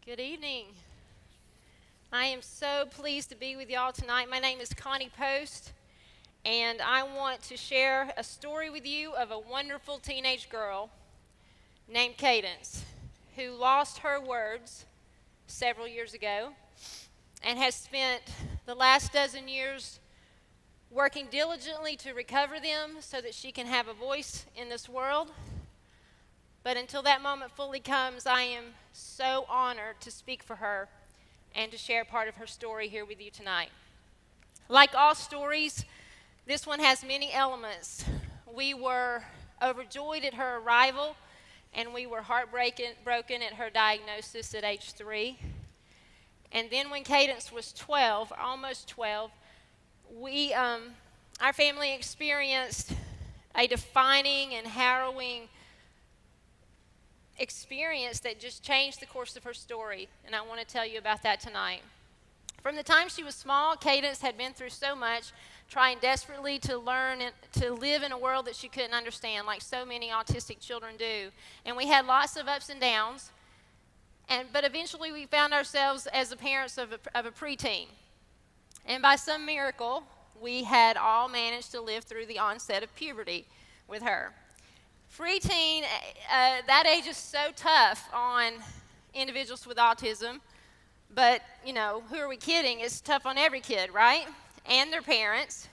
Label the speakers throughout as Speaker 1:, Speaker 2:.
Speaker 1: Good evening. I am so pleased to be with y'all tonight. My name is Connie Post, and I want to share a story with you of a wonderful teenage girl named Cadence who lost her words several years ago and has spent the last dozen years working diligently to recover them so that she can have a voice in this world. But until that moment fully comes, I am so honored to speak for her and to share part of her story here with you tonight. Like all stories, this one has many elements. We were overjoyed at her arrival, and we were broken at her diagnosis at age 3. And then when Cadence was 12, almost 12, our family experienced a defining and harrowing experience that just changed the course of her story, and I want to tell you about that tonight. From the time she was small, Cadence had been through so much, trying desperately to learn and to live in a world that she couldn't understand, like so many autistic children do. And we had lots of ups and downs, but eventually we found ourselves as the parents of a preteen. And by some miracle, we had all managed to live through the onset of puberty with her. Preteen, that age is so tough on individuals with autism, but, who are we kidding? It's tough on every kid, right? And their parents.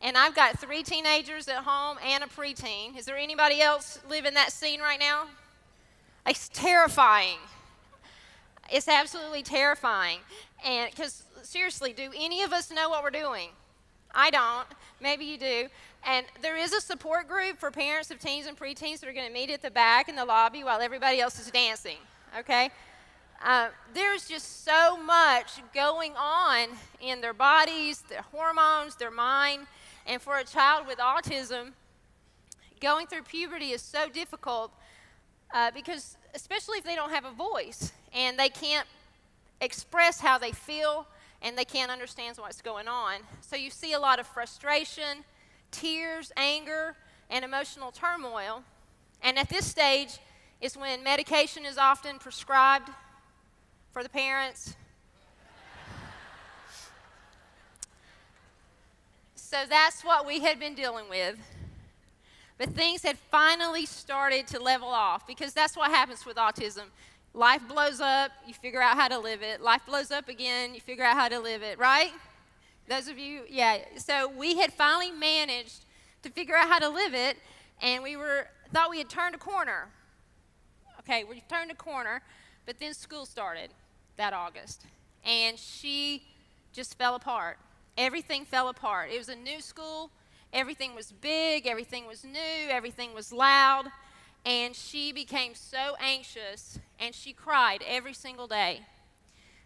Speaker 1: And I've got 3 teenagers at home and a preteen. Is there anybody else living that scene right now? It's terrifying. It's absolutely terrifying. And because, seriously, do any of us know what we're doing? I don't. Maybe you do. And there is a support group for parents of teens and preteens that are going to meet at the back in the lobby while everybody else is dancing, okay? There's just so much going on in their bodies, their hormones, their mind. And for a child with autism, going through puberty is so difficult because, especially if they don't have a voice and they can't express how they feel and they can't understand what's going on. So you see a lot of frustration, tears, anger, and emotional turmoil. And at this stage is when medication is often prescribed for the parents. So that's what we had been dealing with. But things had finally started to level off, because that's what happens with autism. Life blows up, you figure out how to live it. Life blows up again, you figure out how to live it, right? Those of you, yeah. So we had finally managed to figure out how to live it, and thought we had turned a corner. Okay, we turned a corner, but then school started that August, and she just fell apart. Everything fell apart. It was a new school. Everything was big. Everything was new. Everything was loud. And she became so anxious, and she cried every single day.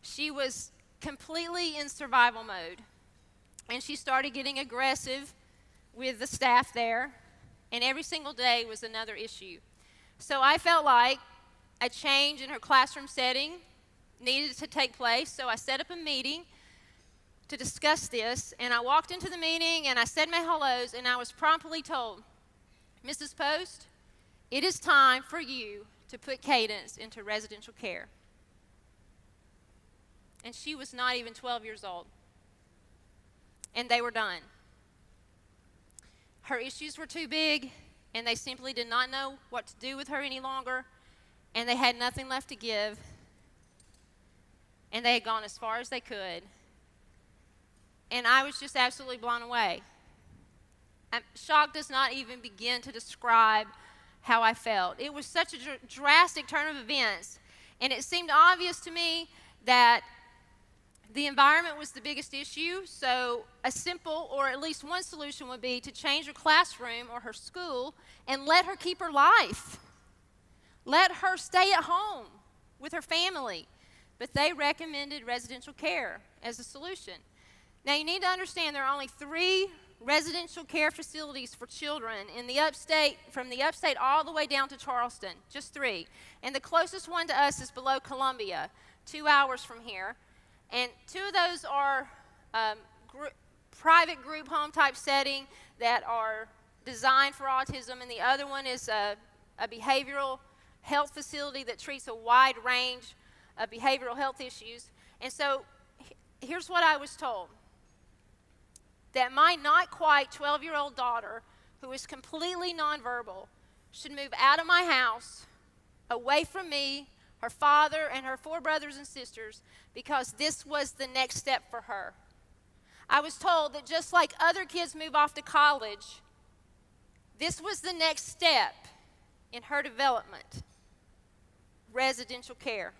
Speaker 1: She was completely in survival mode. And she started getting aggressive with the staff there, and every single day was another issue. So I felt like a change in her classroom setting needed to take place, so I set up a meeting to discuss this, and I walked into the meeting, and I said my hellos, and I was promptly told, "Mrs. Post, it is time for you to put Cadence into residential care." And she was not even 12 years old. And they were done. Her issues were too big, and they simply did not know what to do with her any longer, and they had nothing left to give, and they had gone as far as they could. And I was just absolutely blown away. Shock does not even begin to describe how I felt. It was such a drastic turn of events, and it seemed obvious to me that the environment was the biggest issue, so a simple, or at least one solution, would be to change her classroom or her school and let her keep her life. Let her stay at home with her family. But they recommended residential care as a solution. Now, you need to understand there are only 3 residential care facilities for children in the upstate, from the upstate all the way down to Charleston, just 3. And the closest one to us is below Columbia, 2 hours from here. And 2 of those are private group home type setting that are designed for autism, and the other one is a behavioral health facility that treats a wide range behavioral health issues. And so here's what I was told. That my not quite 12-year-old daughter, who is completely nonverbal, should move out of my house, away from me, her father, and her 4 brothers and sisters, because this was the next step for her. I was told that just like other kids move off to college, this was the next step in her development: residential care.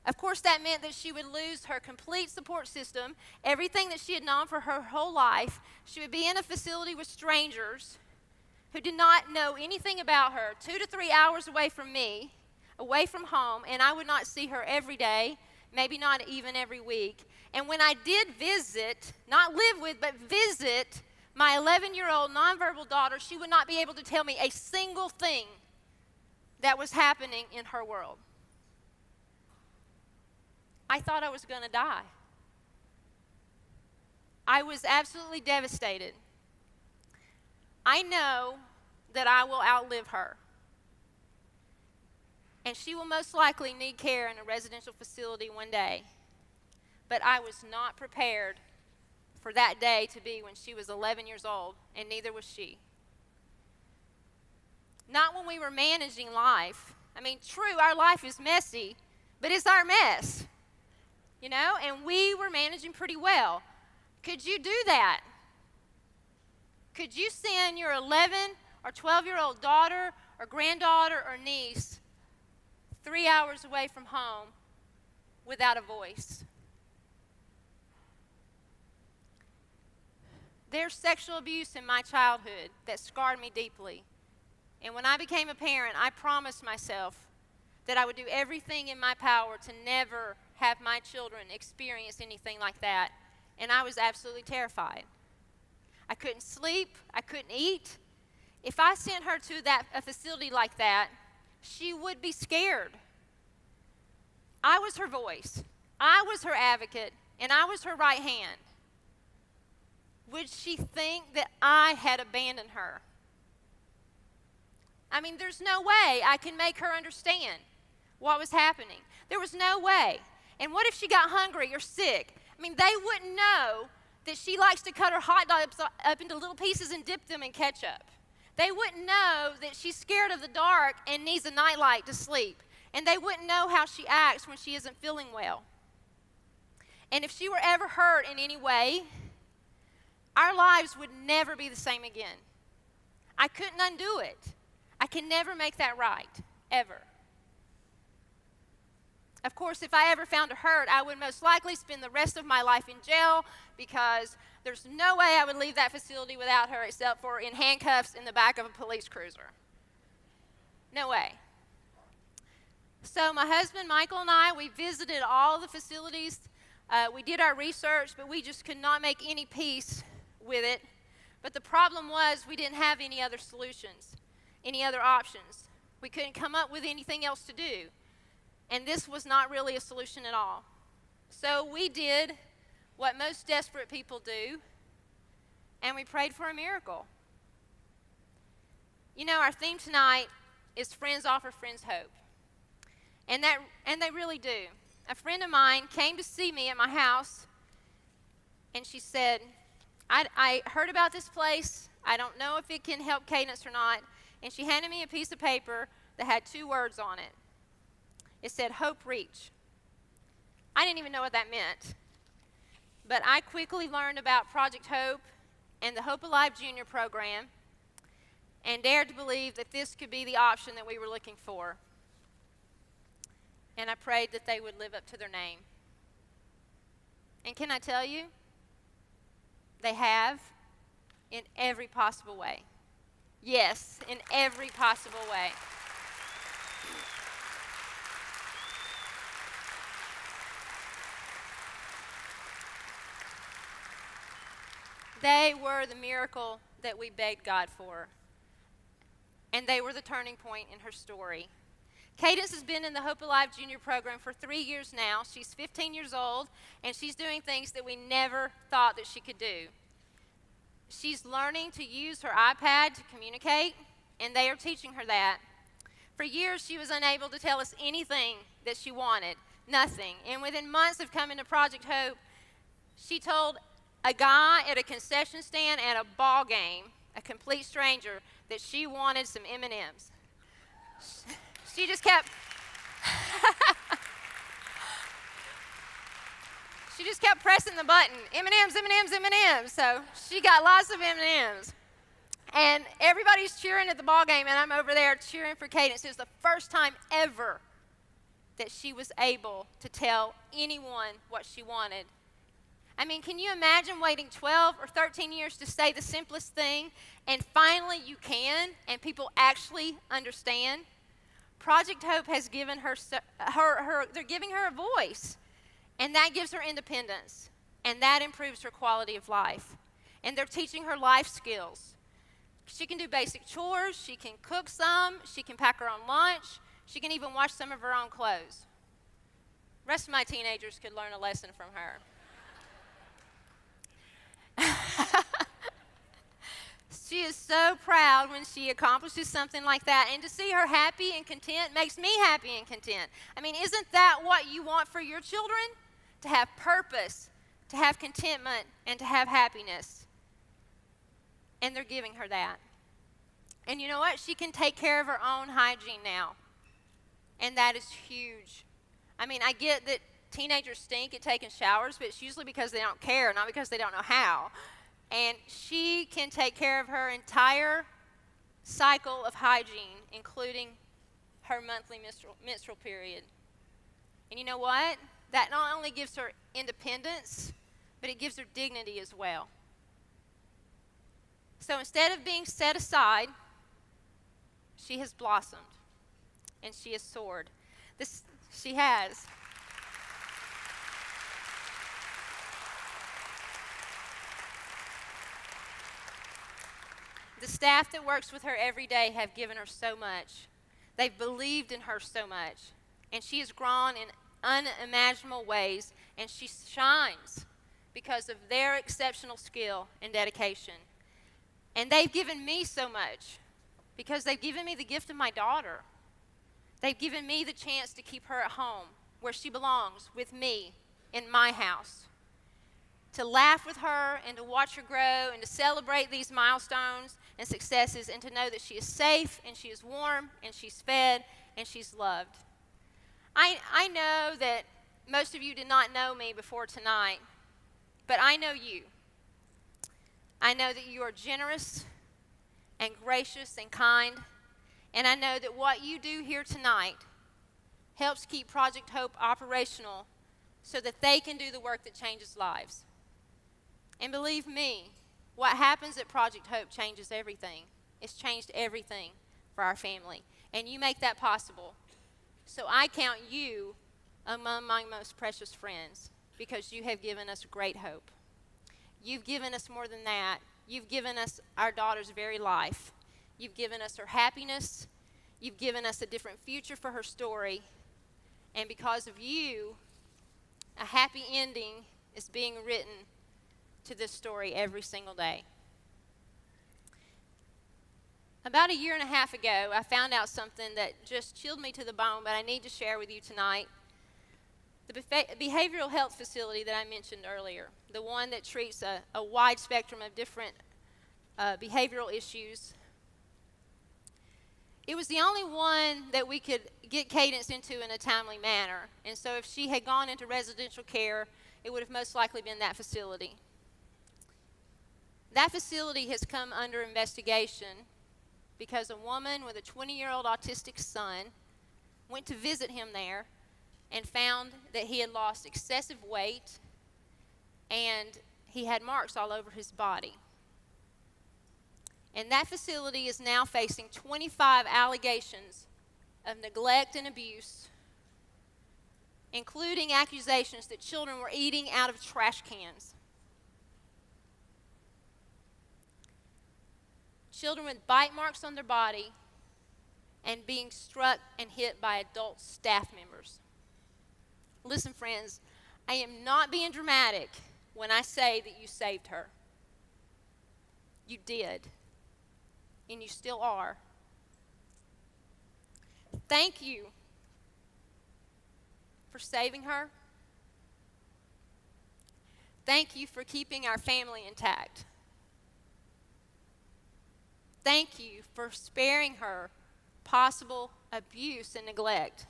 Speaker 1: Of course, that meant that she would lose her complete support system, everything that she had known for her whole life. She would be in a facility with strangers who did not know anything about her, 2 to 3 hours away from me, away from home, and I would not see her every day, maybe not even every week. And when I did visit, not live with, but visit my 11-year-old nonverbal daughter, she would not be able to tell me a single thing that was happening in her world. I thought I was going to die. I was absolutely devastated. I know that I will outlive her, and she will most likely need care in a residential facility one day. But I was not prepared for that day to be when she was 11 years old, and neither was she. Not when we were managing life. I mean, true, our life is messy, but it's our mess. You know, and we were managing pretty well. Could you do that? Could you send your 11 or 12-year-old daughter or granddaughter or niece 3 hours away from home without a voice? There's sexual abuse in my childhood that scarred me deeply. And when I became a parent, I promised myself that I would do everything in my power to never have my children experience anything like that. And I was absolutely terrified. I couldn't sleep. I couldn't eat. If I sent her to a facility like that, she would be scared. I was her voice. I was her advocate, and I was her right hand. Would she think that I had abandoned her? I mean, there's no way I can make her understand what was happening. There was no way. And what if she got hungry or sick? I mean, they wouldn't know that she likes to cut her hot dogs up into little pieces and dip them in ketchup. They wouldn't know that she's scared of the dark and needs a nightlight to sleep. And they wouldn't know how she acts when she isn't feeling well. And if she were ever hurt in any way, our lives would never be the same again. I couldn't undo it. I can never make that right, ever. Of course, if I ever found her hurt, I would most likely spend the rest of my life in jail, because there's no way I would leave that facility without her except for in handcuffs in the back of a police cruiser. No way. So my husband, Michael, and I, we visited all the facilities. We did our research, but we just could not make any peace with it. But the problem was we didn't have any other solutions, any other options. We couldn't come up with anything else to do. And this was not really a solution at all. So we did what most desperate people do, and we prayed for a miracle. You know, our theme tonight is Friends Offer Friends Hope. And they really do. A friend of mine came to see me at my house, and she said, I heard about this place. I don't know if it can help Cadence or not. And she handed me a piece of paper that had 2 words on it. It said, Hope Reach. I didn't even know what that meant. But I quickly learned about Project Hope and the Hope Alive Junior program, and dared to believe that this could be the option that we were looking for. And I prayed that they would live up to their name. And can I tell you, they have, in every possible way. Yes, in every possible way. They were the miracle that we begged God for. And they were the turning point in her story. Cadence has been in the Hope Alive Junior program for 3 years now. She's 15 years old, and she's doing things that we never thought that she could do. She's learning to use her iPad to communicate, and they are teaching her that. For years, she was unable to tell us anything that she wanted, nothing. And within months of coming to Project Hope, she told a guy at a concession stand at a ball game, a complete stranger, that she wanted some M&Ms. She just kept she just kept pressing the button, M&Ms, M&Ms, M&Ms. So she got lots of M&Ms. And everybody's cheering at the ball game, and I'm over there cheering for Cadence. It was the first time ever that she was able to tell anyone what she wanted. I mean, can you imagine waiting 12 or 13 years to say the simplest thing, and finally you can, and people actually understand? Project Hope has given her they're giving her a voice, and that gives her independence, and that improves her quality of life. And they're teaching her life skills. She can do basic chores, she can cook some, she can pack her own lunch, she can even wash some of her own clothes. The rest of my teenagers could learn a lesson from her. She is so proud when she accomplishes something like that, and to see her happy and content makes me happy and content. I mean, isn't that what you want for your children? To have purpose, to have contentment, and to have happiness. And they're giving her that. And you know what? She can take care of her own hygiene now. And that is huge. I mean, I get that teenagers stink at taking showers, but it's usually because they don't care, not because they don't know how. And she can take care of her entire cycle of hygiene, including her monthly menstrual period. And you know what? That not only gives her independence, but it gives her dignity as well. So instead of being set aside, she has blossomed, and she has soared. She has. The staff that works with her every day have given her so much. They've believed in her so much. And she has grown in unimaginable ways, and she shines because of their exceptional skill and dedication. And they've given me so much because they've given me the gift of my daughter. They've given me the chance to keep her at home where she belongs with me in my house. To laugh with her and to watch her grow and to celebrate these milestones and successes and to know that she is safe and she is warm and she's fed and she's loved. I know that most of you did not know me before tonight, but I know you. I know that you are generous and gracious and kind, and I know that what you do here tonight helps keep Project Hope operational so that they can do the work that changes lives. And believe me, what happens at Project Hope changes everything. It's changed everything for our family, and you make that possible. So I count you among my most precious friends because you have given us great hope. You've given us more than that. You've given us our daughter's very life. You've given us her happiness. You've given us a different future for her story. And because of you, a happy ending is being written to this story every single day. About a year and a half ago, I found out something that just chilled me to the bone, but I need to share with you tonight. The behavioral health facility that I mentioned earlier, the one that treats a wide spectrum of different behavioral issues, it was the only one that we could get Cadence into in a timely manner. And so if she had gone into residential care, it would have most likely been that facility. That facility has come under investigation because a woman with a 20-year-old autistic son went to visit him there and found that he had lost excessive weight and he had marks all over his body. And that facility is now facing 25 allegations of neglect and abuse, including accusations that children were eating out of trash cans. Children with bite marks on their body and being struck and hit by adult staff members. Listen, friends, I am not being dramatic when I say that you saved her. You did, and you still are. Thank you for saving her. Thank you for keeping our family intact. Thank you for sparing her possible abuse and neglect.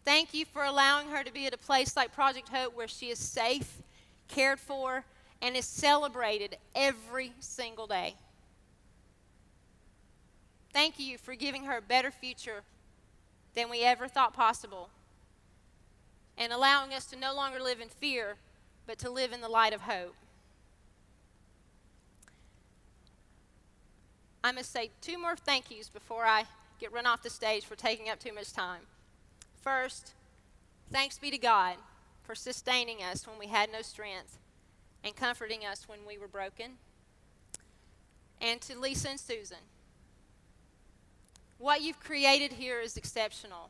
Speaker 1: Thank you for allowing her to be at a place like Project Hope where she is safe, cared for, and is celebrated every single day. Thank you for giving her a better future than we ever thought possible, and allowing us to no longer live in fear, but to live in the light of hope. I must say 2 more thank yous before I get run off the stage for taking up too much time. First, thanks be to God for sustaining us when we had no strength and comforting us when we were broken. And to Lisa and Susan, what you've created here is exceptional,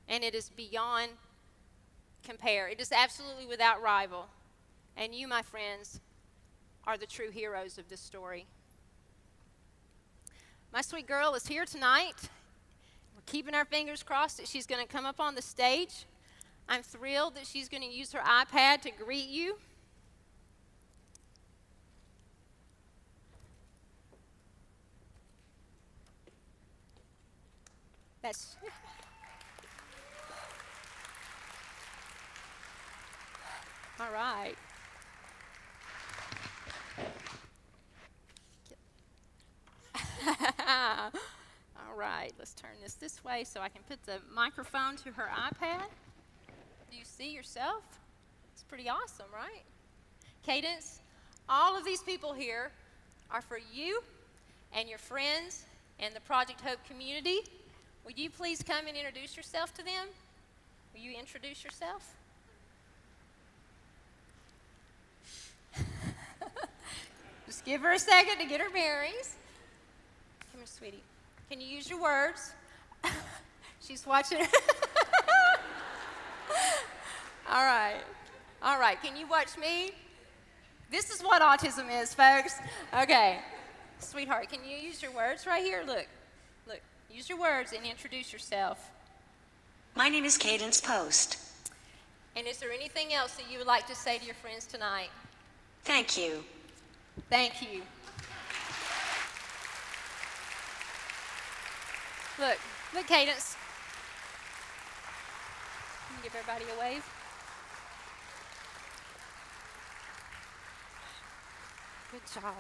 Speaker 1: and it is beyond compare. It is absolutely without rival, and you, my friends, are the true heroes of this story. My sweet girl is here tonight. We're keeping our fingers crossed that she's going to come up on the stage. I'm thrilled that she's going to use her iPad to greet you. That's all right. All right, let's turn this way so I can put the microphone to her iPad. Do you see yourself? It's pretty awesome, right? Cadence, all of these people here are for you and your friends and the Project Hope community. Would you please come and introduce yourself to them? Will you introduce yourself? Just give her a second to get her bearings. Come here, sweetie. Can you use your words? She's watching. All right. All right. Can you watch me? This is what autism is, folks. Okay. Sweetheart, can you use your words right here? Look. Look. Use your words and introduce yourself.
Speaker 2: My name is Connie Post.
Speaker 1: And is there anything else that you would like to say to your friends tonight?
Speaker 2: Thank you.
Speaker 1: Thank you. Look, Cadence. Can you give everybody a wave? Good job.